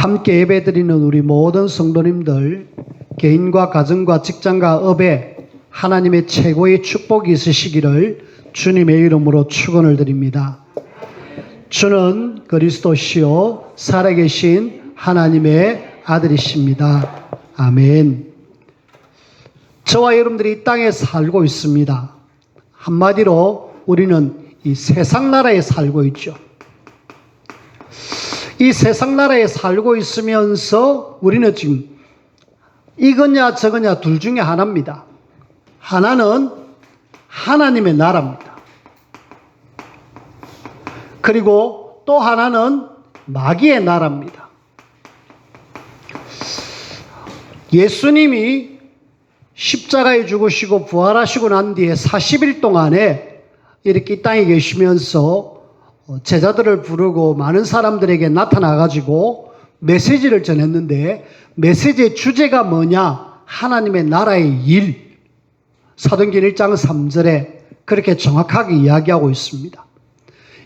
함께 예배드리는 우리 모든 성도님들, 개인과 가정과 직장과 업에 하나님의 최고의 축복이 있으시기를 주님의 이름으로 축원을 드립니다. 주는 그리스도시요 살아계신 하나님의 아들이십니다. 아멘. 저와 여러분들이 이 땅에 살고 있습니다. 한마디로 우리는 이 세상 나라에 살고 있죠. 이 세상 나라에 살고 있으면서 우리는 지금 이거냐 저거냐 둘 중에 하나입니다. 하나는 하나님의 나라입니다. 그리고 또 하나는 마귀의 나라입니다. 예수님이 십자가에 죽으시고 부활하시고 난 뒤에 40일 동안에 이렇게 이 땅에 계시면서 제자들을 부르고 많은 사람들에게 나타나가지고 메시지를 전했는데, 메시지의 주제가 뭐냐? 하나님의 나라의 일. 사도행전 1장 3절에 그렇게 정확하게 이야기하고 있습니다.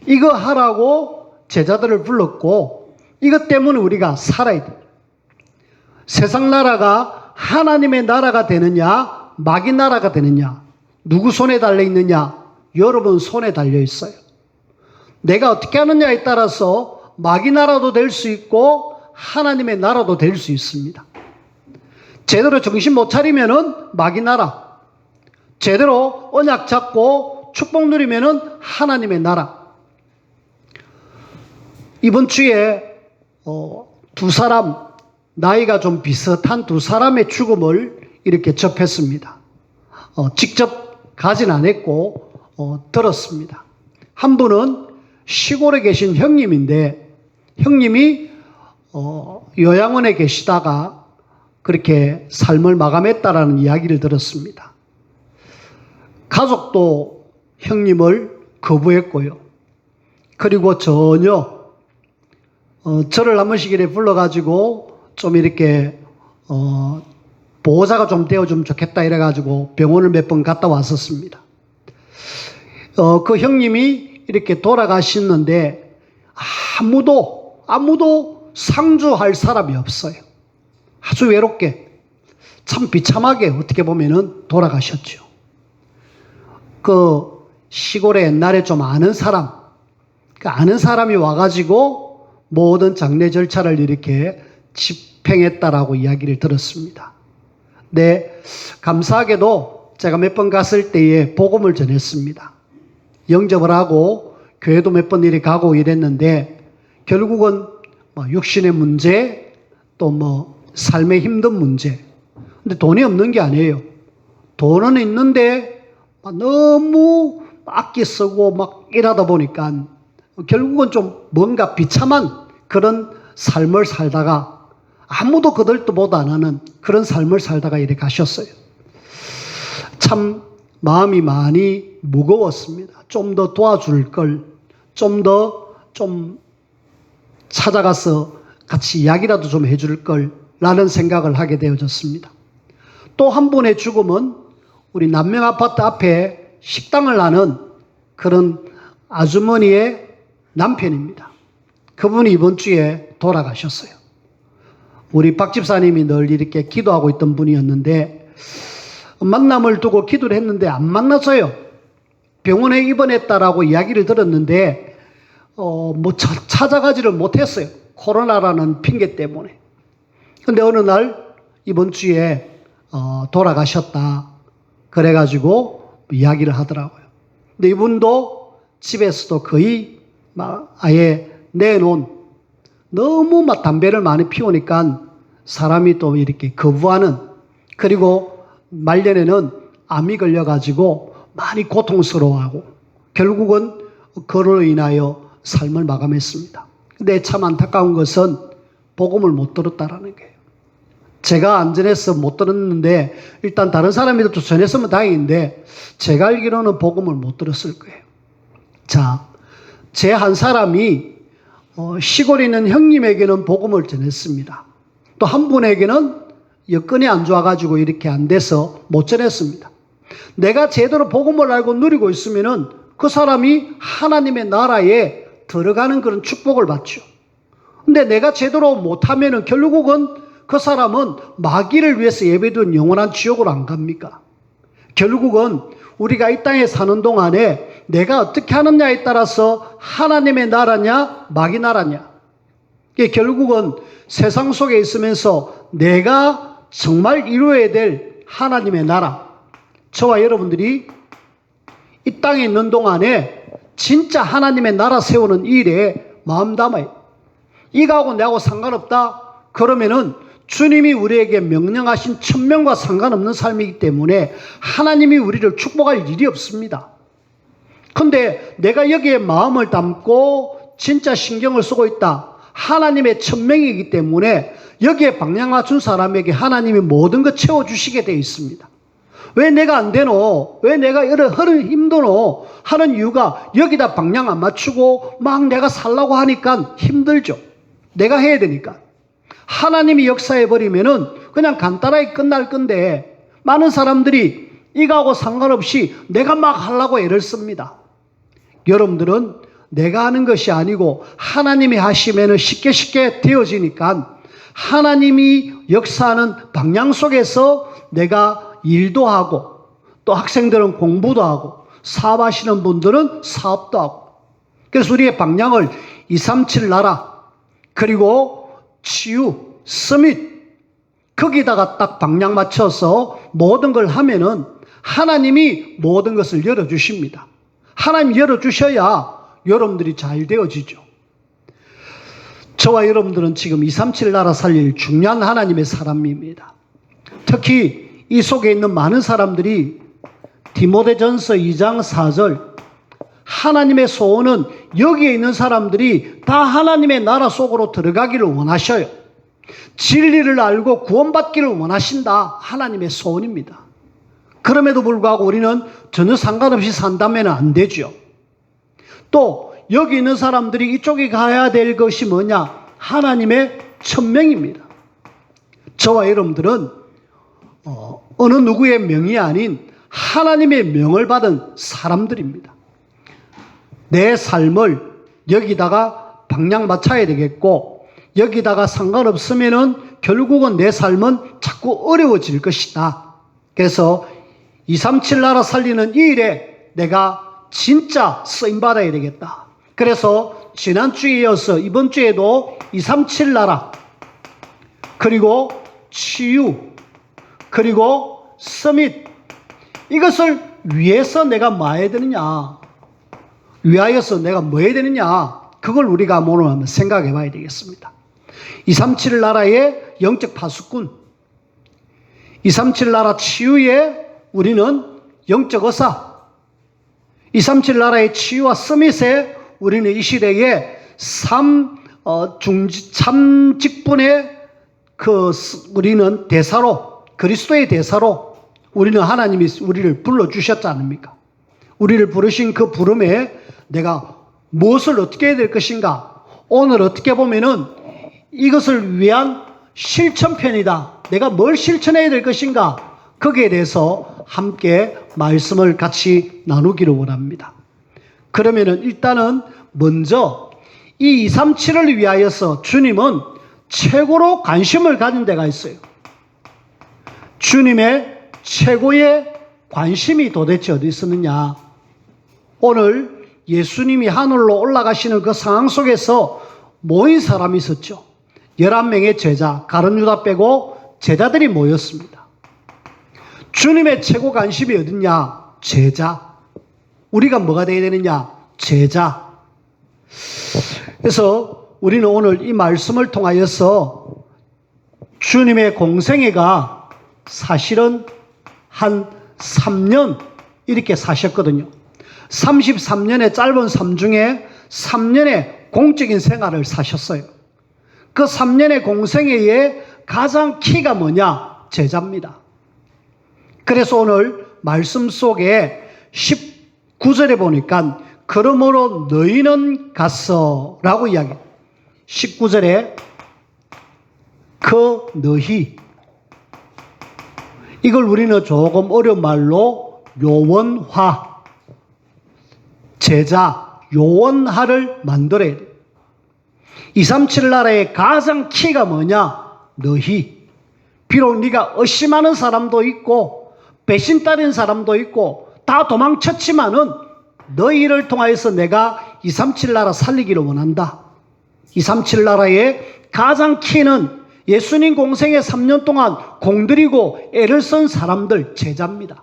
이거 하라고 제자들을 불렀고, 이것 때문에 우리가 살아야 돼요. 세상 나라가 하나님의 나라가 되느냐, 마귀 나라가 되느냐, 누구 손에 달려 있느냐? 여러분 손에 달려 있어요. 내가 어떻게 하느냐에 따라서 마귀 나라도 될 수 있고 하나님의 나라도 될 수 있습니다. 제대로 정신 못 차리면은 마귀 나라, 제대로 언약 잡고 축복 누리면은 하나님의 나라. 이번 주에 두 사람, 나이가 좀 비슷한 두 사람의 죽음을 이렇게 접했습니다. 직접 가진 않았고 들었습니다. 한 분은 시골에 계신 형님인데, 형님이 요양원에 계시다가 그렇게 삶을 마감했다라는 이야기를 들었습니다. 가족도 형님을 거부했고요. 그리고 전혀 저를 한 번씩 이렇게 불러가지고 좀 이렇게 보호자가 좀 되어주면 좋겠다 이래가지고 병원을 몇 번 갔다 왔었습니다. 그 형님이 이렇게 돌아가셨는데 아무도 상주할 사람이 없어요. 아주 외롭게, 참 비참하게 어떻게 보면은 돌아가셨죠. 그 시골에 옛날에 좀 아는 사람, 그 아는 사람이 와가지고 모든 장례 절차를 이렇게 집행했다라고 이야기를 들었습니다. 네, 감사하게도 제가 몇 번 갔을 때에 복음을 전했습니다. 영접을 하고 교회도 몇 번 이렇게 가고 이랬는데, 결국은 육신의 문제, 또 삶의 힘든 문제. 근데 돈이 없는 게 아니에요. 돈은 있는데 너무 아끼 쓰고 막 이러다 보니까 결국은 좀 뭔가 비참한 그런 삶을 살다가, 아무도 거들떠보도 안 하는 그런 삶을 살다가 이렇게 가셨어요. 참 마음이 많이 무거웠습니다. 좀 더 도와줄 걸, 좀 찾아가서 같이 이야기라도 좀 해줄 걸, 라는 생각을 하게 되어졌습니다. 또 한 분의 죽음은 우리 남명 아파트 앞에 식당을 하는 그런 아주머니의 남편입니다. 그분이 이번 주에 돌아가셨어요. 우리 박 집사님이 늘 이렇게 기도하고 있던 분이었는데, 만남을 두고 기도를 했는데 안 만났어요. 병원에 입원했다라고 이야기를 들었는데 찾아가지를 못했어요. 코로나라는 핑계 때문에. 근데 어느 날 이번 주에 돌아가셨다 그래가지고 이야기를 하더라고요. 근데 이분도 집에서도 거의 아예 내놓은, 너무 담배를 많이 피우니까 사람이 또 이렇게 거부하는, 그리고 말년에는 암이 걸려가지고 많이 고통스러워하고 결국은 그로 인하여 삶을 마감했습니다. 근데 참 안타까운 것은 복음을 못 들었다라는 거예요. 제가 안전해서 못 들었는데, 일단 다른 사람이라도 전했으면 다행인데 제가 알기로는 복음을 못 들었을 거예요. 자, 제 한 사람이 시골에 있는 형님에게는 복음을 전했습니다. 또 한 분에게는 여건이 안 좋아가지고 이렇게 안 돼서 못 전했습니다. 내가 제대로 복음을 알고 누리고 있으면은 그 사람이 하나님의 나라에 들어가는 그런 축복을 받죠. 근데 내가 제대로 못하면은 결국은 그 사람은 마귀를 위해서 예배드린 영원한 지옥으로 안 갑니까? 결국은 우리가 이 땅에 사는 동안에 내가 어떻게 하느냐에 따라서 하나님의 나라냐 마귀 나라냐, 이게 결국은 세상 속에 있으면서 내가 정말 이루어야 될 하나님의 나라, 저와 여러분들이 이 땅에 있는 동안에 진짜 하나님의 나라 세우는 일에 마음 담아요. 이거하고 내하고 상관없다 그러면은 주님이 우리에게 명령하신 천명과 상관없는 삶이기 때문에 하나님이 우리를 축복할 일이 없습니다. 근데 내가 여기에 마음을 담고 진짜 신경을 쓰고 있다, 하나님의 천명이기 때문에 여기에 방향 맞춘 사람에게 하나님이 모든 것 채워주시게 되어 있습니다. 왜 내가 안 되노? 왜 내가 이런 힘드노? 하는 이유가 여기다 방향 안 맞추고 막 내가 살라고 하니까 힘들죠. 내가 해야 되니까. 하나님이 역사해버리면은 그냥 간단하게 끝날 건데, 많은 사람들이 이거하고 상관없이 내가 막 하려고 애를 씁니다. 여러분들은 내가 하는 것이 아니고 하나님이 하시면은 쉽게 되어지니까 하나님이 역사하는 방향 속에서 내가 일도 하고, 또 학생들은 공부도 하고, 사업하시는 분들은 사업도 하고. 그래서 우리의 방향을 237 나라, 그리고 치유, 서밋, 거기다가 딱 방향 맞춰서 모든 걸 하면은 하나님이 모든 것을 열어주십니다. 하나님 열어주셔야 여러분들이 잘 되어지죠. 저와 여러분들은 지금 237 나라 살릴 중요한 하나님의 사람입니다. 특히 이 속에 있는 많은 사람들이 디모데전서 2장 4절, 하나님의 소원은 여기에 있는 사람들이 다 하나님의 나라 속으로 들어가기를 원하셔요. 진리를 알고 구원받기를 원하신다, 하나님의 소원입니다. 그럼에도 불구하고 우리는 전혀 상관없이 산다면 안 되죠. 또 여기 있는 사람들이 이쪽에 가야 될 것이 뭐냐? 하나님의 천명입니다. 저와 여러분들은 어느 누구의 명이 아닌 하나님의 명을 받은 사람들입니다. 내 삶을 여기다가 방향 맞춰야 되겠고, 여기다가 상관없으면은 결국은 내 삶은 자꾸 어려워질 것이다. 그래서 237 나라 살리는 이 일에 내가 진짜 쓰임받아야 되겠다. 그래서 지난주에 이어서 이번 주에도 237 나라, 그리고 치유, 그리고 서밋, 이것을 위해서 내가 뭐 해야 되느냐, 위하여서 내가 뭐 해야 되느냐, 그걸 우리가 오늘 한번 생각해 봐야 되겠습니다. 237 나라의 영적 파수꾼, 237 나라 치유에 우리는 영적 의사, 237 나라의 치유와 서밋에 우리는 이 시대에 참직분의 우리는 대사로, 그리스도의 대사로 우리는 하나님이 우리를 불러주셨지 않습니까? 우리를 부르신 그 부름에 내가 무엇을 어떻게 해야 될 것인가? 오늘 어떻게 보면은 이것을 위한 실천편이다. 내가 뭘 실천해야 될 것인가? 거기에 대해서 함께 말씀을 같이 나누기를 원합니다. 그러면은 일단은 먼저 이 237을 위하여서 주님은 최고로 관심을 가진 데가 있어요. 주님의 최고의 관심이 도대체 어디 있었느냐? 오늘 예수님이 하늘로 올라가시는 그 상황 속에서 모인 사람이 있었죠. 11명의 제자, 가룟 유다 빼고 제자들이 모였습니다. 주님의 최고 관심이 어딨냐? 제자. 우리가 뭐가 되어야 되느냐? 제자. 그래서 우리는 오늘 이 말씀을 통하여서 주님의 공생애가 사실은 한 3년 이렇게 사셨거든요. 33년의 짧은 삶 중에 3년의 공적인 생활을 사셨어요. 그 3년의 공생애의 가장 키가 뭐냐? 제자입니다. 그래서 오늘 말씀 속에 19절에 보니까 그러므로 너희는 갔어 라고 이야기해요. 19절에 그 너희, 이걸 우리는 조금 어려운 말로 요원화, 제자, 요원화를 만들어야 돼요. 237 나라의 가장 키가 뭐냐? 너희. 비록 네가 의심하는 사람도 있고 배신 따른 사람도 있고 다 도망쳤지만은 너희를 통하여서 내가 237 나라 살리기를 원한다. 237 나라의 가장 키는 예수님 공생애 3년 동안 공들이고 애를 쓴 사람들, 제자입니다.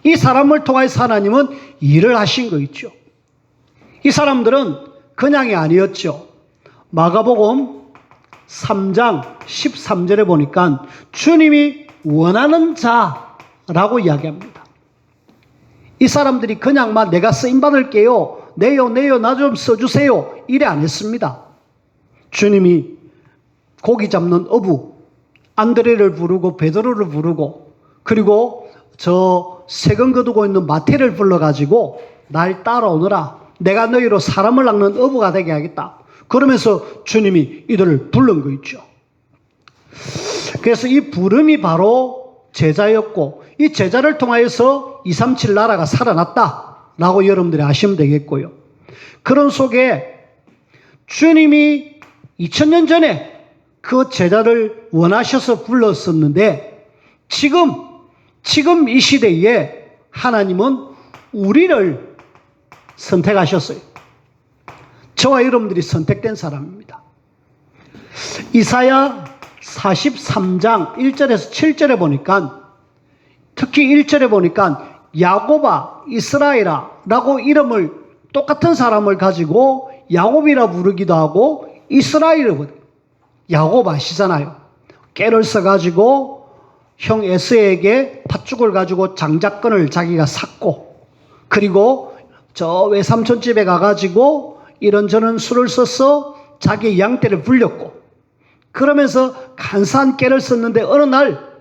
이 사람을 통해서 하나님은 일을 하신 거 있죠. 이 사람들은 그냥이 아니었죠. 마가복음 3장 13절에 보니까 주님이 원하는 자라고 이야기합니다. 이 사람들이 그냥만 내가 쓰임받을게요, 내요 나 좀 써주세요 이래 안 했습니다. 주님이 고기 잡는 어부 안드레를 부르고 베드로를 부르고 그리고 저 세금 거두고 있는 마태를 불러가지고 날 따라오너라, 내가 너희로 사람을 낚는 어부가 되게 하겠다. 그러면서 주님이 이들을 부른 거 있죠. 그래서 이 부름이 바로 제자였고 이 제자를 통하여서 237 나라가 살아났다라고 여러분들이 아시면 되겠고요. 그런 속에 주님이 2000년 전에 그 제자를 원하셔서 불렀었는데 지금 이 시대에 하나님은 우리를 선택하셨어요. 저와 여러분들이 선택된 사람입니다. 이사야 43장 1절에서 7절에 보니까 특히 1절에 보니까 야곱아 이스라엘아 라고 이름을 똑같은 사람을 가지고 야곱이라 부르기도 하고 이스라엘을 부르기도 해요. 야곱 아시잖아요. 깨를 써가지고 형 에서에게 팥죽을 가지고 장작권을 자기가 샀고 그리고 저 외삼촌 집에 가가지고 이런저런 술을 써서 자기 양떼를 불렸고 그러면서 간사한 깨를 썼는데 어느 날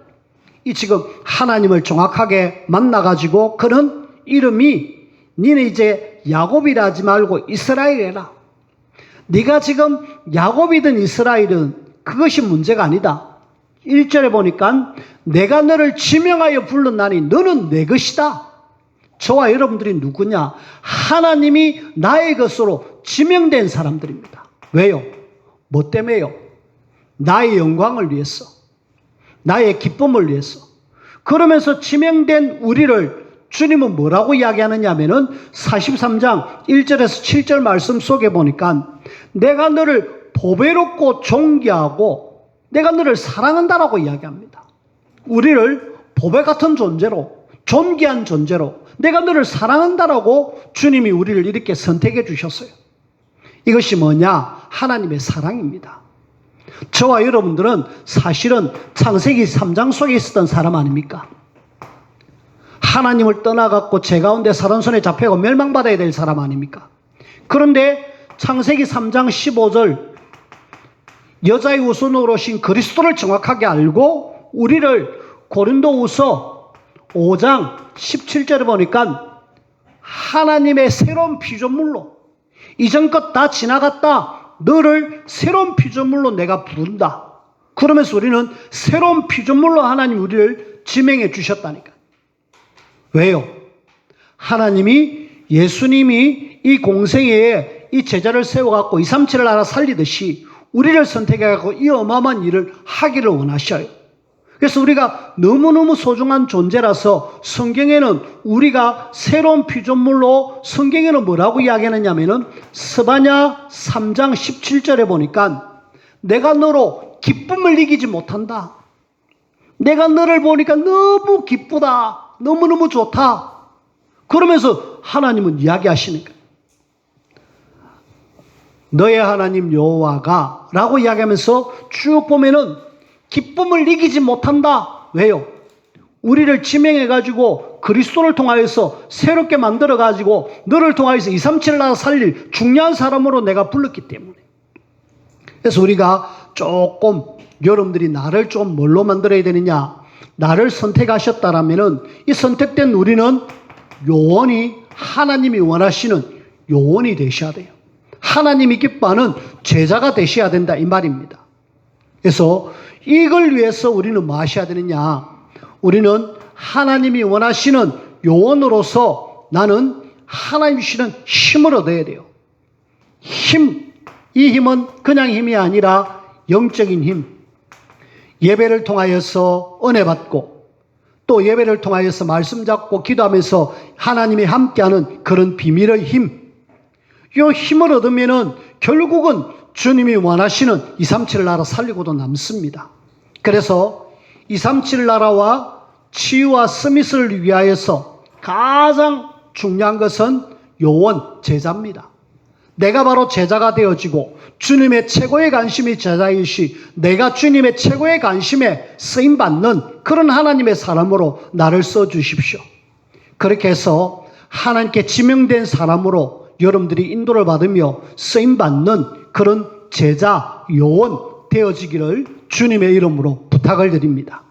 이 지금 하나님을 정확하게 만나가지고 그는 이름이 니네 이제 야곱이라 하지 말고 이스라엘이라. 네가 지금 야곱이든 이스라엘은 그것이 문제가 아니다. 1절에 보니까 내가 너를 지명하여 불렀나니 너는 내 것이다. 저와 여러분들이 누구냐? 하나님이 나의 것으로 지명된 사람들입니다. 왜요? 뭐 때문에요? 나의 영광을 위해서, 나의 기쁨을 위해서. 그러면서 지명된 우리를 주님은 뭐라고 이야기하느냐 하면은 43장 1절에서 7절 말씀 속에 보니까 내가 너를 보배롭고 존귀하고 내가 너를 사랑한다라고 이야기합니다. 우리를 보배 같은 존재로, 존귀한 존재로 내가 너를 사랑한다라고 주님이 우리를 이렇게 선택해 주셨어요. 이것이 뭐냐? 하나님의 사랑입니다. 저와 여러분들은 사실은 창세기 3장 속에 있었던 사람 아닙니까? 하나님을 떠나갖고 제 가운데 사단 손에 잡혀가 멸망받아야 될 사람 아닙니까? 그런데 창세기 3장 15절 여자의 우선으로 오신 그리스도를 정확하게 알고 우리를 고린도후서 5장 17절에 보니까 하나님의 새로운 피조물로 이전 것 다 지나갔다. 너를 새로운 피조물로 내가 부른다. 그러면서 우리는 새로운 피조물로 하나님 우리를 지명해 주셨다니까. 왜요? 하나님이 예수님이 이 공생애에 이 제자를 세워갖고 237을 알아 살리듯이 우리를 선택해갖고 이 어마어마한 일을 하기를 원하셔요. 그래서 우리가 너무너무 소중한 존재라서 성경에는 우리가 새로운 피조물로 성경에는 뭐라고 이야기하느냐면은 스바냐 3장 17절에 보니까 내가 너로 기쁨을 이기지 못한다. 내가 너를 보니까 너무 기쁘다. 너무너무 좋다. 그러면서 하나님은 이야기하시니까 너의 하나님 여호와가 라고 이야기하면서 쭉 보면은 기쁨을 이기지 못한다. 왜요? 우리를 지명해가지고 그리스도를 통하여서 새롭게 만들어가지고 너를 통하여서 237 나라 살릴 중요한 사람으로 내가 불렀기 때문에. 그래서 우리가 조금 여러분들이 나를 좀 뭘로 만들어야 되느냐? 나를 선택하셨다라면은 이 선택된 우리는 요원이 하나님이 원하시는 요원이 되셔야 돼요. 하나님이 기뻐하는 제자가 되셔야 된다 이 말입니다. 그래서 이걸 위해서 우리는 뭐 하셔야 되느냐? 우리는 하나님이 원하시는 요원으로서 나는 하나님이 주시는 힘을 얻어야 돼요. 힘. 이 힘은 그냥 힘이 아니라 영적인 힘. 예배를 통하여서 은혜 받고 또 예배를 통하여서 말씀 잡고 기도하면서 하나님이 함께하는 그런 비밀의 힘. 이 힘을 얻으면은 결국은 주님이 원하시는 237 나라 살리고도 남습니다. 그래서 237 나라와 치유와 서밋을 위하여서 가장 중요한 것은 요원, 제자입니다. 내가 바로 제자가 되어지고 주님의 최고의 관심이 제자이시 내가 주님의 최고의 관심에 쓰임받는 그런 하나님의 사람으로 나를 써주십시오. 그렇게 해서 하나님께 지명된 사람으로 여러분들이 인도를 받으며 쓰임받는 그런 제자, 요원 되어지기를 주님의 이름으로 부탁을 드립니다.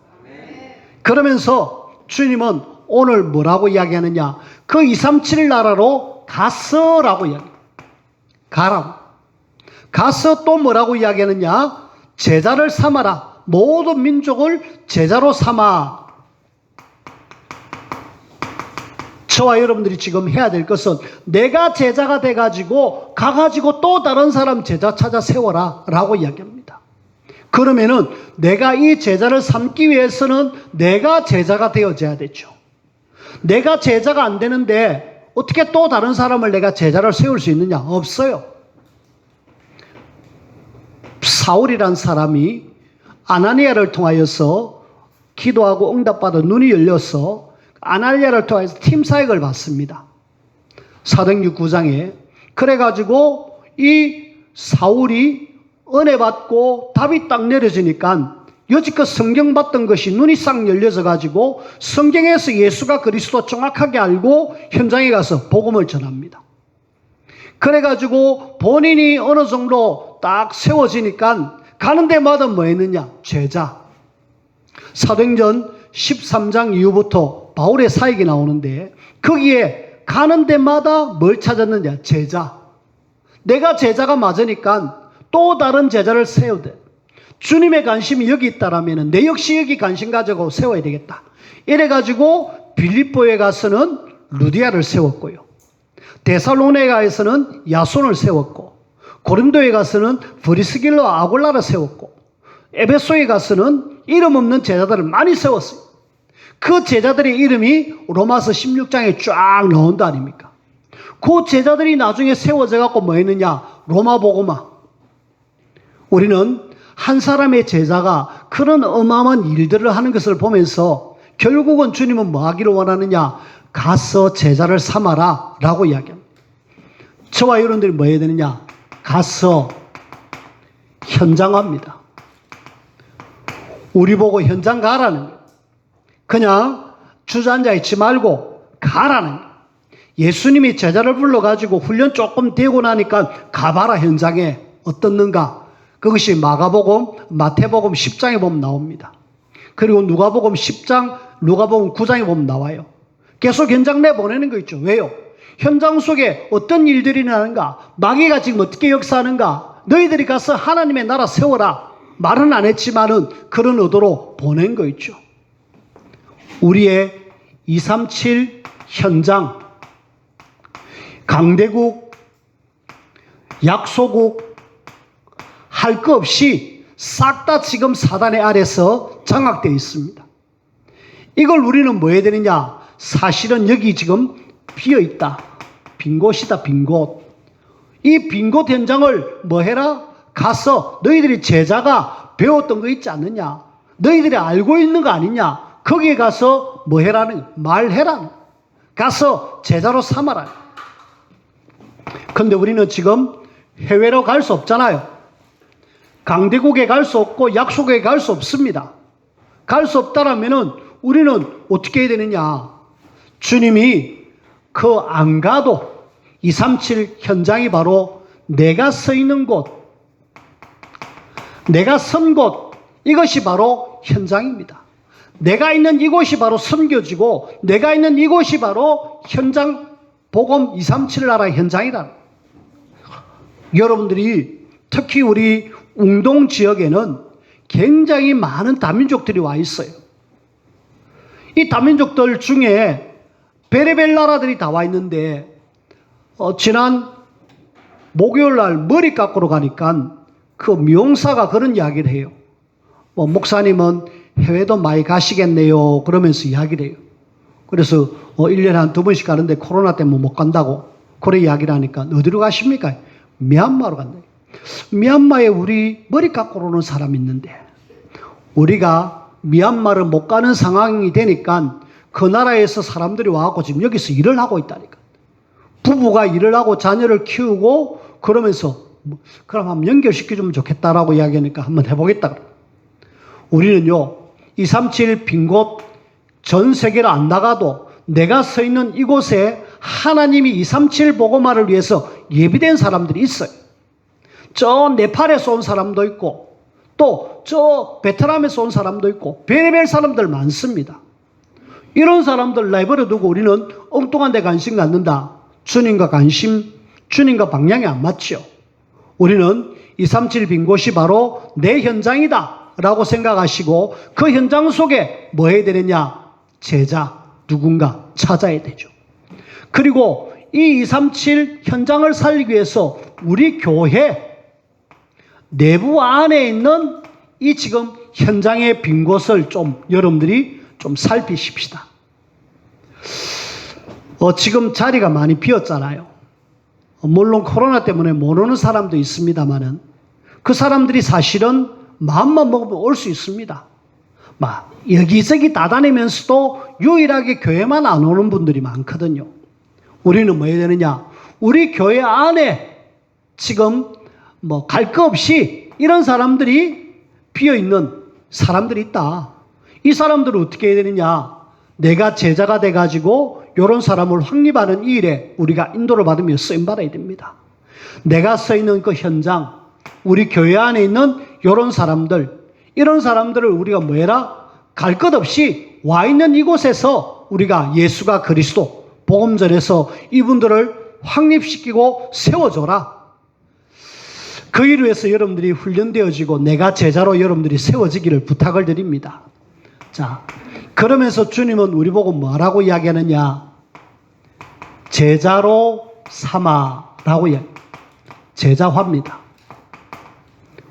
그러면서 주님은 오늘 뭐라고 이야기하느냐? 그 237 나라로 가서라고 이야기합니다. 가라고. 가서 또 뭐라고 이야기하느냐? 제자를 삼아라. 모든 민족을 제자로 삼아. 저와 여러분들이 지금 해야 될 것은 내가 제자가 돼가지고 가가지고 또 다른 사람 제자 찾아 세워라 라고 이야기합니다. 그러면은 내가 이 제자를 삼기 위해서는 내가 제자가 되어져야 되죠. 내가 제자가 안 되는데 어떻게 또 다른 사람을 내가 제자를 세울 수 있느냐? 없어요. 사울이란 사람이 아나니아를 통하여서 기도하고 응답받아 눈이 열려서 아나니아를 통해서 팀 사역을 받습니다. 사도행전 9장에. 그래가지고 이 사울이 은혜 받고 답이 딱 내려지니까 여지껏 성경 봤던 것이 눈이 싹 열려져 가지고 성경에서 예수가 그리스도 정확하게 알고 현장에 가서 복음을 전합니다. 그래가지고 본인이 어느 정도 딱 세워지니까 가는 데마다 뭐 했느냐? 제자. 사도행전 13장 이후부터 바울의 사역이 나오는데 거기에 가는 데마다 뭘 찾았느냐? 제자. 내가 제자가 맞으니까 또 다른 제자를 세워야 돼. 주님의 관심이 여기 있다라면 내 역시 여기 관심 가지고 세워야 되겠다. 이래가지고 빌립보에 가서는 루디아를 세웠고요. 데살로니가에서는 야손을 세웠고 고린도에 가서는 브리스길라 아굴라를 세웠고 에베소에 가서는 이름 없는 제자들을 많이 세웠어요. 그 제자들의 이름이 로마서 16장에 쫙 나온다 아닙니까? 그 제자들이 나중에 세워져 갖고 뭐 했느냐? 로마 복음화. 우리는 한 사람의 제자가 그런 어마어마한 일들을 하는 것을 보면서 결국은 주님은 뭐 하기를 원하느냐? 가서 제자를 삼아라 라고 이야기합니다. 저와 여러분들이 뭐 해야 되느냐? 가서 현장합니다. 우리 보고 현장 가라는 거예요. 그냥 주저앉아 있지 말고 가라는 거예요. 예수님이 제자를 불러가지고 훈련 조금 되고 나니까 가봐라 현장에 어떻는가? 그것이 마가복음, 마태복음 10장에 보면 나옵니다. 그리고 누가복음 10장, 누가복음 9장에 보면 나와요. 계속 현장 내보내는 거 있죠. 왜요? 현장 속에 어떤 일들이 나는가? 마귀가 지금 어떻게 역사하는가? 너희들이 가서 하나님의 나라 세워라. 말은 안 했지만은 그런 의도로 보낸 거 있죠. 우리의 237 현장, 강대국, 약소국, 할 거 없이 싹 다 지금 사단의 아래서 장악되어 있습니다. 이걸 우리는 뭐 해야 되느냐? 사실은 여기 지금 비어 있다. 빈 곳이다, 빈 곳. 이 빈 곳 현장을 뭐 해라? 가서 너희들이 제자가 배웠던 거 있지 않느냐? 너희들이 알고 있는 거 아니냐? 거기에 가서 뭐 해라는, 말해라. 가서 제자로 삼아라. 근데 우리는 지금 해외로 갈 수 없잖아요. 강대국에 갈 수 없고 약속에 갈 수 없습니다. 갈 수 없다라면은 우리는 어떻게 해야 되느냐? 주님이 그 안 가도 237 현장이 바로 내가 서 있는 곳, 내가 선 곳, 이것이 바로 현장입니다. 내가 있는 이곳이 바로 선교지고 내가 있는 이곳이 바로 현장 복음 237 나라 현장이다. 여러분들이 특히 우리 웅동 지역에는 굉장히 많은 다민족들이 와 있어요. 이 다민족들 중에 베레벨 나라들이 다 와 있는데 지난 목요일 날 머리 깎으러 가니까 그 미용사가 그런 이야기를 해요. 목사님은 해외도 많이 가시겠네요. 그러면서 이야기를 해요. 그래서 1년에 한 2번씩 가는데 코로나 때문에 못 간다고 그래 이야기를 하니까 어디로 가십니까? 미얀마로 간다. 미얀마에 우리 머리 깎으러 오는 사람이 있는데 우리가 미얀마를 못 가는 상황이 되니까 그 나라에서 사람들이 와갖고 지금 여기서 일을 하고 있다니까. 부부가 일을 하고 자녀를 키우고 그러면서 그럼 한번 연결시켜주면 좋겠다라고 이야기하니까 한번 해보겠다. 우리는요 237 빈 곳 전 세계를 안 나가도 내가 서 있는 이곳에 하나님이 237 복음화를 위해서 예비된 사람들이 있어요. 저 네팔에서 온 사람도 있고 또 저 베트남에서 온 사람도 있고 별의별 사람들 많습니다. 이런 사람들 내버려 두고 우리는 엉뚱한 데 관심 갖는다. 주님과 관심, 주님과 방향이 안 맞죠. 우리는 237 빈 곳이 바로 내 현장이다 라고 생각하시고 그 현장 속에 뭐 해야 되느냐? 제자, 누군가 찾아야 되죠. 그리고 이 237 현장을 살리기 위해서 우리 교회 내부 안에 있는 이 지금 현장의 빈 곳을 좀 여러분들이 좀 살피십시다. 지금 자리가 많이 비었잖아요. 물론 코로나 때문에 못 오는 사람도 있습니다만은 그 사람들이 사실은 마음만 먹으면 올 수 있습니다. 막 여기저기 다다니면서도 유일하게 교회만 안 오는 분들이 많거든요. 우리는 뭐 해야 되느냐? 우리 교회 안에 지금 뭐 갈 거 없이 이런 사람들이 비어있는 사람들이 있다. 이 사람들은 어떻게 해야 되느냐? 내가 제자가 돼가지고 이런 사람을 확립하는 이 일에 우리가 인도를 받으며 쓰임받아야 됩니다. 내가 서 있는 그 현장, 우리 교회 안에 있는 이런 사람들, 이런 사람들을 우리가 뭐 해라? 갈 것 없이 와 있는 이곳에서 우리가 예수가 그리스도, 복음 전해서 이분들을 확립시키고 세워줘라. 그 일을 위해서 여러분들이 훈련되어지고 내가 제자로 여러분들이 세워지기를 부탁을 드립니다. 자, 그러면서 주님은 우리 보고 뭐라고 이야기하느냐? 제자로 삼아라고 이야기합니다. 제자화입니다.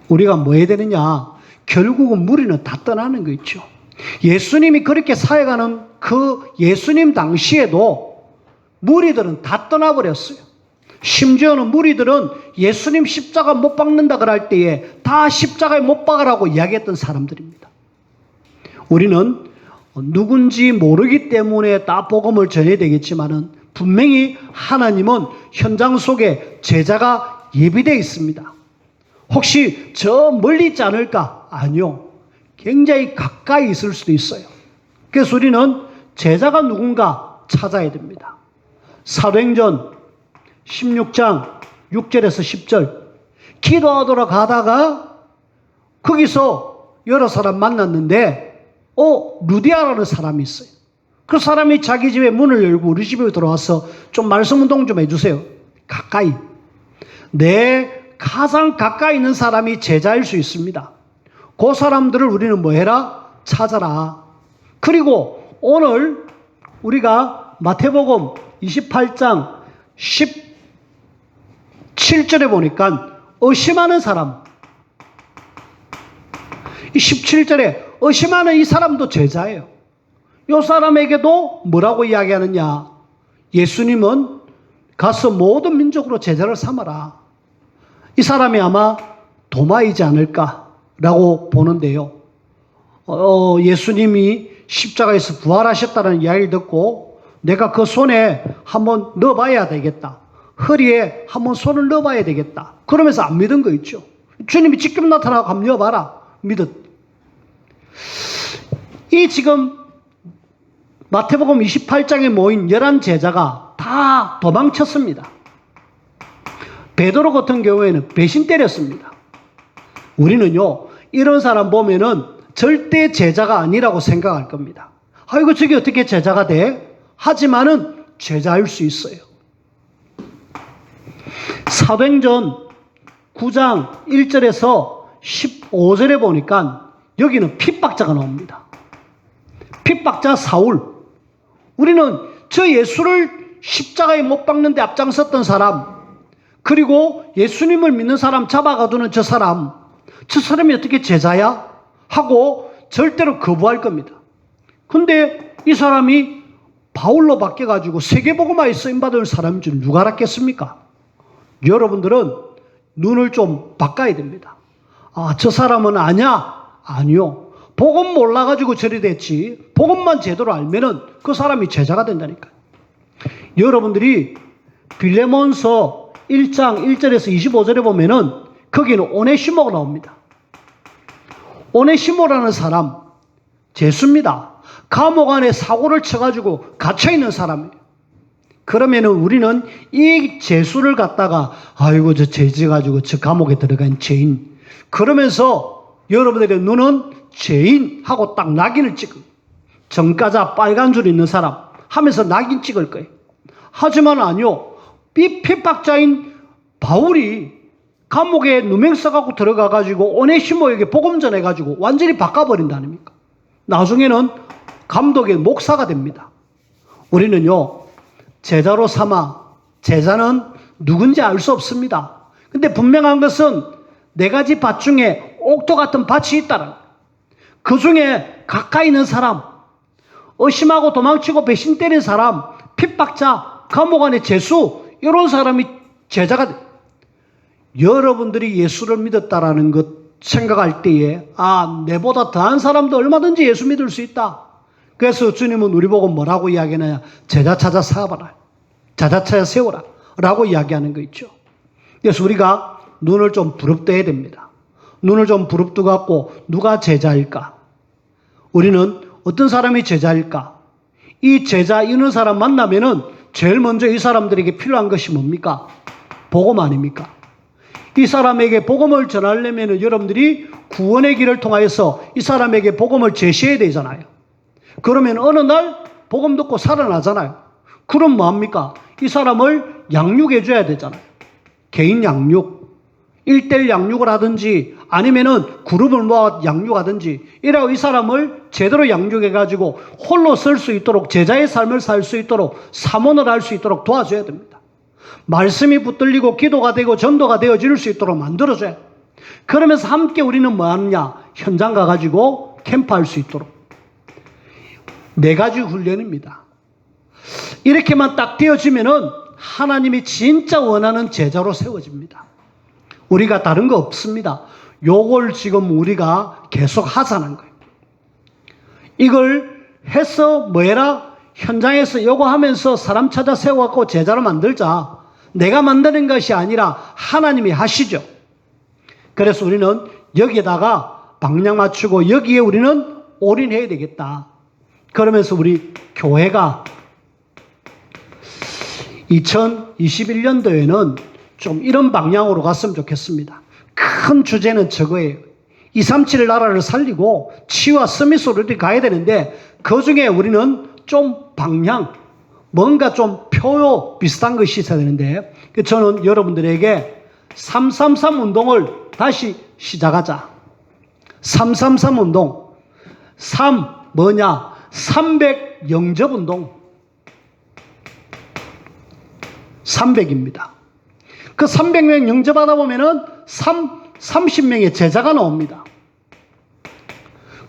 우리가 뭐 해야 되느냐? 결국은 무리는 다 떠나는 거 있죠. 예수님이 그렇게 사역하는 그 예수님 당시에도 무리들은 다 떠나버렸어요. 심지어는 무리들은 예수님 십자가 못 박는다 그럴 때에 다 십자가에 못 박으라고 이야기했던 사람들입니다. 우리는 누군지 모르기 때문에 다 복음을 전해야 되겠지만은 분명히 하나님은 현장 속에 제자가 예비되어 있습니다. 혹시 저 멀리 있지 않을까? 아니요. 굉장히 가까이 있을 수도 있어요. 그래서 우리는 제자가 누군가 찾아야 됩니다. 사도행전 16장 6절에서 10절 기도하러 가다가 거기서 여러 사람 만났는데 루디아라는 사람이 있어요. 그 사람이 자기 집에 문을 열고 우리 집에 들어와서 좀 말씀 운동 좀 해주세요. 가까이. 내 가장 가까이 있는 사람이 제자일 수 있습니다. 그 사람들을 우리는 뭐 해라? 찾아라. 그리고 오늘 우리가 마태복음 28장 17절에 보니까 의심하는 사람, 이 17절에 의심하는 이 사람도 제자예요. 이 사람에게도 뭐라고 이야기하느냐? 예수님은 가서 모든 민족으로 제자를 삼아라. 이 사람이 아마 도마이지 않을까라고 보는데요. 예수님이 십자가에서 부활하셨다는 이야기를 듣고 내가 그 손에 한번 넣어봐야 되겠다. 허리에 한번 손을 넣어봐야 되겠다. 그러면서 안 믿은 거 있죠. 주님이 직접 나타나고 한번 넣어봐라. 믿었. 이 지금 마태복음 28장에 모인 11제자가 다 도망쳤습니다. 베드로 같은 경우에는 배신 때렸습니다. 우리는요, 이런 사람 보면은 절대 제자가 아니라고 생각할 겁니다. 아이고, 저게 어떻게 제자가 돼? 하지만은 제자일 수 있어요. 사도행전 9장 1절에서 15절에 보니까 여기는 핍박자가 나옵니다. 핍박자 사울. 우리는 저 예수를 십자가에 못 박는데 앞장섰던 사람, 그리고 예수님을 믿는 사람 잡아가두는 저 사람이 어떻게 제자야? 하고 절대로 거부할 겁니다. 근데 이 사람이 바울로 바뀌어가지고 세계복음화에 쓰임받을 사람인 줄 누가 알았겠습니까? 여러분들은 눈을 좀 바꿔야 됩니다. 아, 저 사람은 아니야? 아니요. 복음 몰라가지고 저리 됐지. 복음만 제대로 알면은 그 사람이 제자가 된다니까요. 여러분들이 빌레몬서 1장 1절에서 25절에 보면은 거기는 오네시모가 나옵니다. 오네시모라는 사람, 죄수입니다. 감옥 안에 사고를 쳐가지고 갇혀있는 사람이에요. 그러면은 우리는 이 죄수를 갖다가 아이고 저 죄져가지고 저 감옥에 들어간 죄인 그러면서 여러분들의 눈은 죄인하고 딱 낙인을 찍은 정가자 빨간 줄 있는 사람 하면서 낙인 찍을 거예요. 하지만 아니요. 이 핍박자인 바울이 감옥에 누명 써갖고 들어가가지고 오네시모에게 복음 전해가지고 완전히 바꿔버린다 아닙니까? 나중에는 감독의 목사가 됩니다. 우리는요, 제자로 삼아, 제자는 누군지 알 수 없습니다. 근데 분명한 것은 네 가지 밭 중에 옥토 같은 밭이 있다는 그 중에 가까이 있는 사람, 의심하고 도망치고 배신 때린 사람, 핍박자, 감옥 안의 죄수, 이런 사람이 제자가 돼. 여러분들이 예수를 믿었다라는 것 생각할 때에 아, 내보다 더한 사람도 얼마든지 예수 믿을 수 있다. 그래서 주님은 우리 보고 뭐라고 이야기하느냐? 제자 찾아 세워라. 제자 찾아 세워라. 라고 이야기하는 거 있죠. 그래서 우리가 눈을 좀 부릅뜨어야 됩니다. 눈을 좀 부릅뜨고 갖고 누가 제자일까? 우리는 어떤 사람이 제자일까? 이 제자 이런 사람 만나면은 제일 먼저 이 사람들에게 필요한 것이 뭡니까? 복음 아닙니까? 이 사람에게 복음을 전하려면 여러분들이 구원의 길을 통하여서 이 사람에게 복음을 제시해야 되잖아요. 그러면 어느 날 복음 듣고 살아나잖아요. 그럼 뭐합니까? 이 사람을 양육해 줘야 되잖아요. 개인 양육, 1:1 양육을 하든지 아니면은 그룹을 모아 양육하든지 이라고 이 사람을 제대로 양육해 가지고 홀로 설 수 있도록 제자의 삶을 살 수 있도록 사모를 할 수 있도록 도와줘야 됩니다. 말씀이 붙들리고 기도가 되고 전도가 되어질 수 있도록 만들어줘야 돼요. 그러면서 함께 우리는 뭐 하느냐? 현장 가가지고 캠프할 수 있도록. 4가지 훈련입니다. 이렇게만 딱 되어지면은 하나님이 진짜 원하는 제자로 세워집니다. 우리가 다른 거 없습니다. 요걸 지금 우리가 계속 하자는 거예요. 이걸 해서 뭐해라? 현장에서 요거 하면서 사람 찾아 세워갖고 제자로 만들자. 내가 만드는 것이 아니라 하나님이 하시죠. 그래서 우리는 여기에다가 방향 맞추고 여기에 우리는 올인해야 되겠다. 그러면서 우리 교회가 2021년도에는 좀 이런 방향으로 갔으면 좋겠습니다. 큰 주제는 저거예요. 237 나라를 살리고 치유와 서밋으로 이렇게 가야 되는데 그 중에 우리는 좀 방향, 뭔가 좀 표요 비슷한 것이 있어야 되는데 저는 여러분들에게 333 운동을 다시 시작하자. 333 운동. 3 뭐냐? 300 영접 운동. 300입니다. 그 300명 영접하다 보면은 30명의 제자가 나옵니다.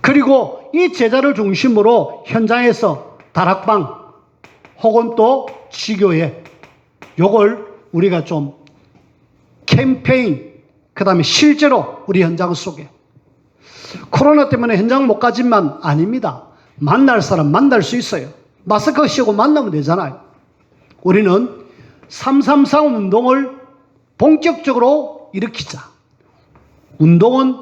그리고 이 제자를 중심으로 현장에서 다락방 혹은 또 지교회 요걸 우리가 좀 캠페인 그 다음에 실제로 우리 현장 속에 코로나 때문에 현장 못 가지만 아닙니다. 만날 사람 만날 수 있어요. 마스크 씌우고 만나면 되잖아요. 우리는 333 운동을 본격적으로 일으키자. 운동은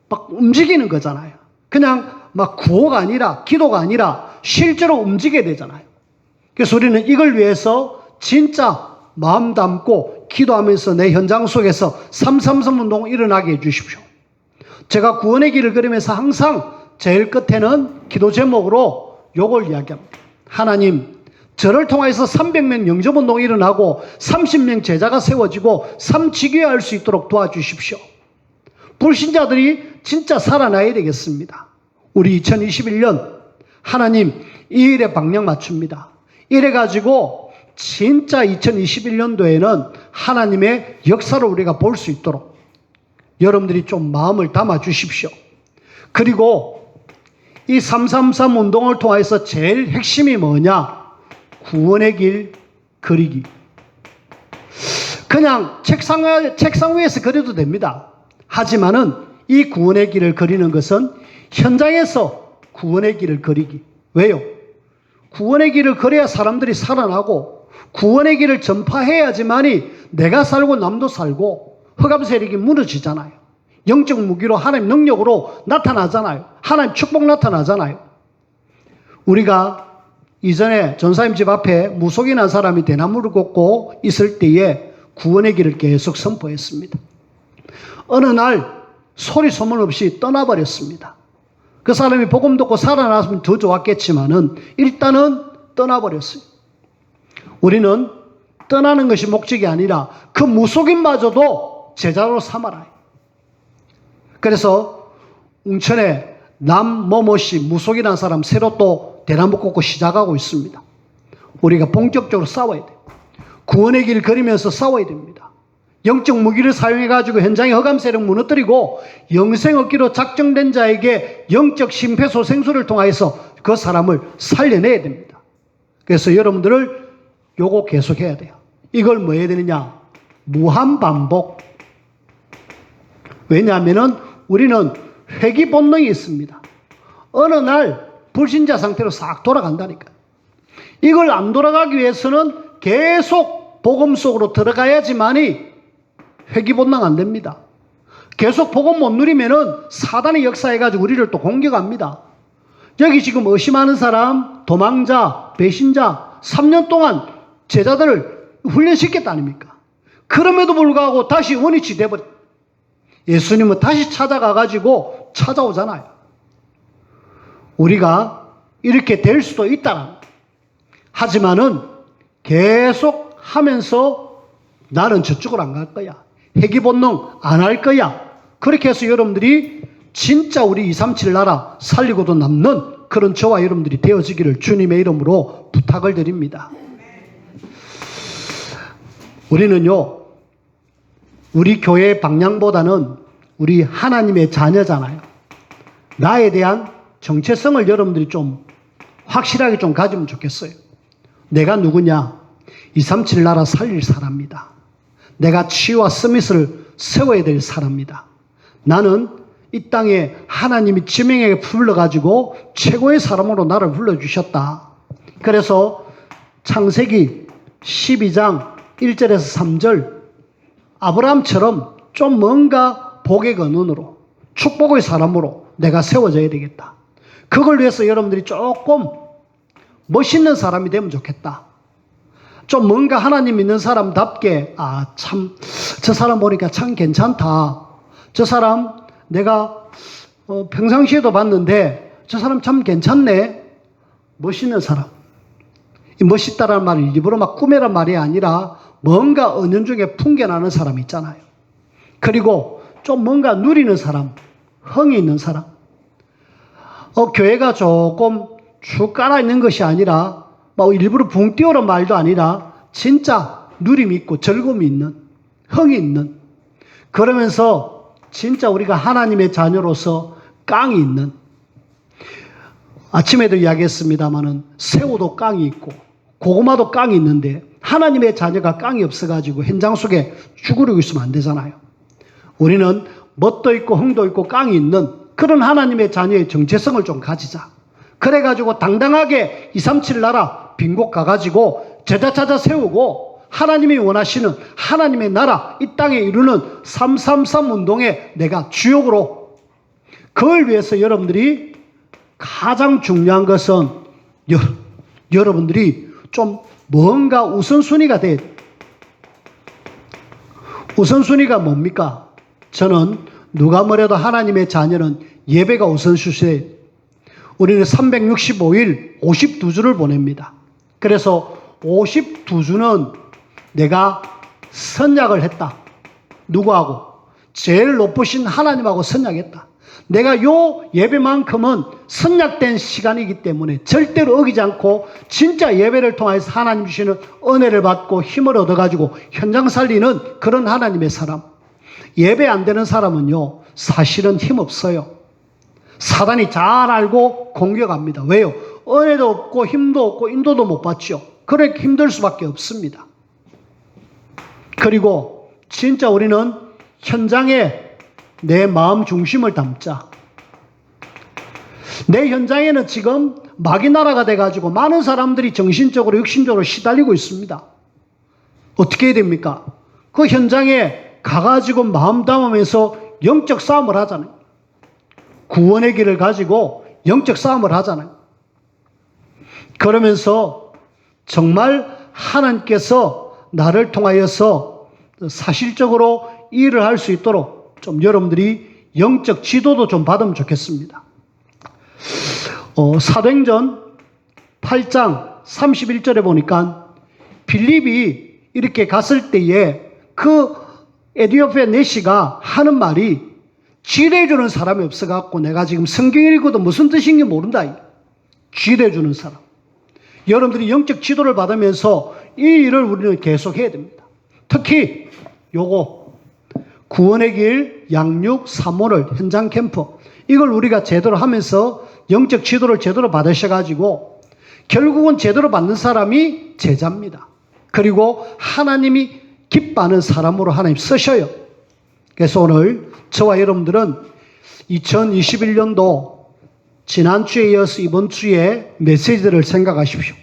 막 움직이는 거잖아요. 그냥 막 구호가 아니라 기도가 아니라 실제로 움직여야 되잖아요. 그래서 우리는 이걸 위해서 진짜 마음 담고 기도하면서 내 현장 속에서 333 운동을 일어나게 해주십시오. 제가 구원의 길을 걸으면서 항상 제일 끝에는 기도 제목으로 요걸 이야기합니다. 하나님, 저를 통해서 300명 영접운동이 일어나고 30명 제자가 세워지고 3지교회 할 수 있도록 도와주십시오. 불신자들이 진짜 살아나야 되겠습니다. 우리 2021년 하나님 이 일에 방향 맞춥니다. 이래가지고 진짜 2021년도에는 하나님의 역사를 우리가 볼 수 있도록 여러분들이 좀 마음을 담아 주십시오. 그리고 이 333 운동을 통해서 제일 핵심이 뭐냐? 구원의 길 그리기. 그냥 책상 위에서 그려도 됩니다. 하지만은 이 구원의 길을 그리는 것은 현장에서 구원의 길을 그리기. 왜요? 구원의 길을 그려야 사람들이 살아나고 구원의 길을 전파해야지만이 내가 살고 남도 살고 흑암 세력이 무너지잖아요. 영적 무기로 하나님 능력으로 나타나잖아요. 하나님 축복 나타나잖아요. 우리가 이전에 전사님 집 앞에 무속이 난 사람이 대나무를 꽂고 있을 때에 구원의 길을 계속 선포했습니다. 어느 날 소리 소문 없이 떠나버렸습니다. 그 사람이 복음 듣고 살아났으면 더 좋았겠지만은 일단은 떠나버렸어요. 우리는 떠나는 것이 목적이 아니라 그 무속인마저도 제자로 삼아라. 그래서 웅천에 남모모씨 무속이라는 사람 새로 또 대나무 꽂고 시작하고 있습니다. 우리가 본격적으로 싸워야 돼요. 구원의 길을 그리면서 싸워야 됩니다. 영적 무기를 사용해가지고 현장의 흑암 세력 무너뜨리고 영생 얻기로 작정된 자에게 영적 심폐소생술을 통하여서 그 사람을 살려내야 됩니다. 그래서 여러분들을 요거 계속해야 돼요. 이걸 뭐 해야 되느냐? 무한반복. 왜냐하면은 우리는 회귀 본능이 있습니다. 어느 날 불신자 상태로 싹 돌아간다니까. 이걸 안 돌아가기 위해서는 계속 복음 속으로 들어가야지만이 회귀 본능 안 됩니다. 계속 복음 못 누리면은 사단이 역사해가지고 우리를 또 공격합니다. 여기 지금 의심하는 사람, 도망자, 배신자 3년 동안 제자들을 훈련시켰다 아닙니까? 그럼에도 불구하고 다시 원위치 돼버려. 예수님은 다시 찾아가가지고 찾아오잖아요. 우리가 이렇게 될 수도 있다는. 하지만은 계속 하면서 나는 저쪽으로 안 갈 거야. 회귀 본능 안 할 거야. 그렇게 해서 여러분들이 진짜 우리 237 나라 살리고도 남는 그런 저와 여러분들이 되어지기를 주님의 이름으로 부탁을 드립니다. 우리는요, 우리 교회의 방향보다는 우리 하나님의 자녀잖아요. 나에 대한 정체성을 여러분들이 좀 확실하게 좀 가지면 좋겠어요. 내가 누구냐? 237 나라 살릴 사람이다. 내가 치유와 서밋을 세워야 될 사람이다. 나는 이 땅에 하나님이 지명에 불러가지고 최고의 사람으로 나를 불러주셨다. 그래서 창세기 12장 1절에서 3절 아브라함처럼 좀 뭔가 복의 근원으로 축복의 사람으로 내가 세워져야 되겠다. 그걸 위해서 여러분들이 조금 멋있는 사람이 되면 좋겠다. 좀 뭔가 하나님 믿는 사람답게 참 저 사람 보니까 참 괜찮다. 저 사람 내가 평상시에도 봤는데 저 사람 참 괜찮네. 멋있는 사람. 이 멋있다라는 말을 일부러 막 꾸며란 말이 아니라 뭔가 은연중에 풍겨나는 사람 있잖아요. 그리고 좀 뭔가 누리는 사람, 흥이 있는 사람. 교회가 조금 쭉 깔아있는 것이 아니라 막 일부러 붕 띄우는 말도 아니라 진짜 누림이 있고 즐거움이 있는, 흥이 있는, 그러면서 진짜 우리가 하나님의 자녀로서 깡이 있는, 아침에도 이야기했습니다마는 새우도 깡이 있고 고구마도 깡이 있는데 하나님의 자녀가 깡이 없어가지고 현장 속에 쭈그리고 있으면 안 되잖아요. 우리는 멋도 있고 흥도 있고 깡이 있는 그런 하나님의 자녀의 정체성을 좀 가지자. 그래가지고 당당하게 237 나라 빈곳 가가지고 제자 찾아 세우고 하나님이 원하시는 하나님의 나라 이 땅에 이루는 333 운동에 내가 주역으로, 그걸 위해서 여러분들이 가장 중요한 것은 여러분들이 좀 뭔가 우선순위가 돼야 돼요. 우선순위가 뭡니까? 저는 누가 뭐래도 하나님의 자녀는 예배가 우선순위예요. 우리는 365일 52주를 보냅니다. 그래서 52주는 내가 선약을 했다. 누구하고? 제일 높으신 하나님하고 선약했다. 내가 요 예배만큼은 선약된 시간이기 때문에 절대로 어기지 않고 진짜 예배를 통해서 하나님 주시는 은혜를 받고 힘을 얻어가지고 현장 살리는 그런 하나님의 사람. 예배 안 되는 사람은요, 사실은 힘없어요. 사단이 잘 알고 공격합니다. 왜요? 은혜도 없고 힘도 없고 인도도 못 받죠. 그렇게 힘들 수밖에 없습니다. 그리고 진짜 우리는 현장에 내 마음 중심을 담자. 내 현장에는 지금 마귀 나라가 돼가지고 많은 사람들이 정신적으로 육신적으로 시달리고 있습니다. 어떻게 해야 됩니까? 그 현장에 가가지고 마음 담으면서 영적 싸움을 하잖아요. 구원의 길을 가지고 영적 싸움을 하잖아요. 그러면서 정말 하나님께서 나를 통하여서 사실적으로 일을 할 수 있도록 좀 여러분들이 영적 지도도 좀 받으면 좋겠습니다. 사도행전 8장 31절에 보니까 빌립이 이렇게 갔을 때에 그 에디오피아 내시가 하는 말이 지뢰주는 사람이 없어갖고 내가 지금 성경 읽어도 무슨 뜻인지 모른다. 지뢰주는 사람. 여러분들이 영적 지도를 받으면서 이 일을 우리는 계속 해야 됩니다. 특히 요거 구원의 길, 양육, 사모를, 현장 캠프 이걸 우리가 제대로 하면서 영적 지도를 제대로 받으셔가지고 결국은 제대로 받는 사람이 제자입니다. 그리고 하나님이 기뻐하는 사람으로 하나님 쓰셔요. 그래서 오늘 저와 여러분들은 2021년도 지난주에 이어서 이번 주에 메시지를 생각하십시오.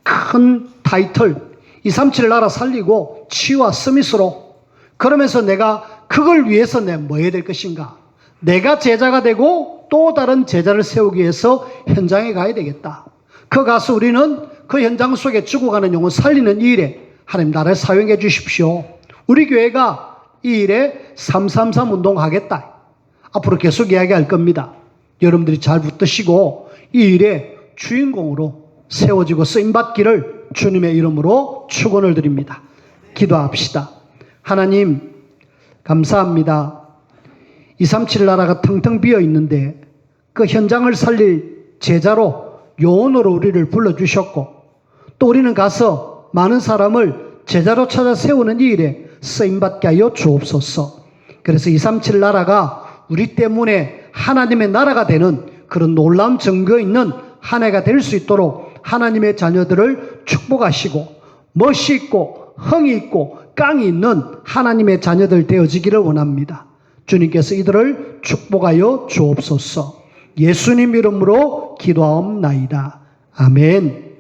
큰 타이틀 237 나라 살리고 치유와 서밋으로 그러면서 내가 그걸 위해서 내가 뭐 해야 될 것인가? 내가 제자가 되고 또 다른 제자를 세우기 위해서 현장에 가야 되겠다. 그 가서 우리는 그 현장 속에 죽어가는 영혼 살리는 이 일에 하나님 나를 사용해 주십시오. 우리 교회가 이 일에 333 운동하겠다. 앞으로 계속 이야기할 겁니다. 여러분들이 잘 붙드시고 이 일에 주인공으로 세워지고 쓰임받기를 주님의 이름으로 축원을 드립니다. 기도합시다. 하나님 감사합니다. 237 나라가 텅텅 비어 있는데 그 현장을 살릴 제자로 요원으로 우리를 불러주셨고 또 우리는 가서 많은 사람을 제자로 찾아 세우는 이 일에 쓰임받게 하여 주옵소서. 그래서 237 나라가 우리 때문에 하나님의 나라가 되는 그런 놀라운 증거 있는 한 해가 될 수 있도록 하나님의 자녀들을 축복하시고 멋이 있고 흥이 있고 깡이 있는 하나님의 자녀들 되어지기를 원합니다. 주님께서 이들을 축복하여 주옵소서. 예수님 이름으로 기도하옵나이다. 아멘.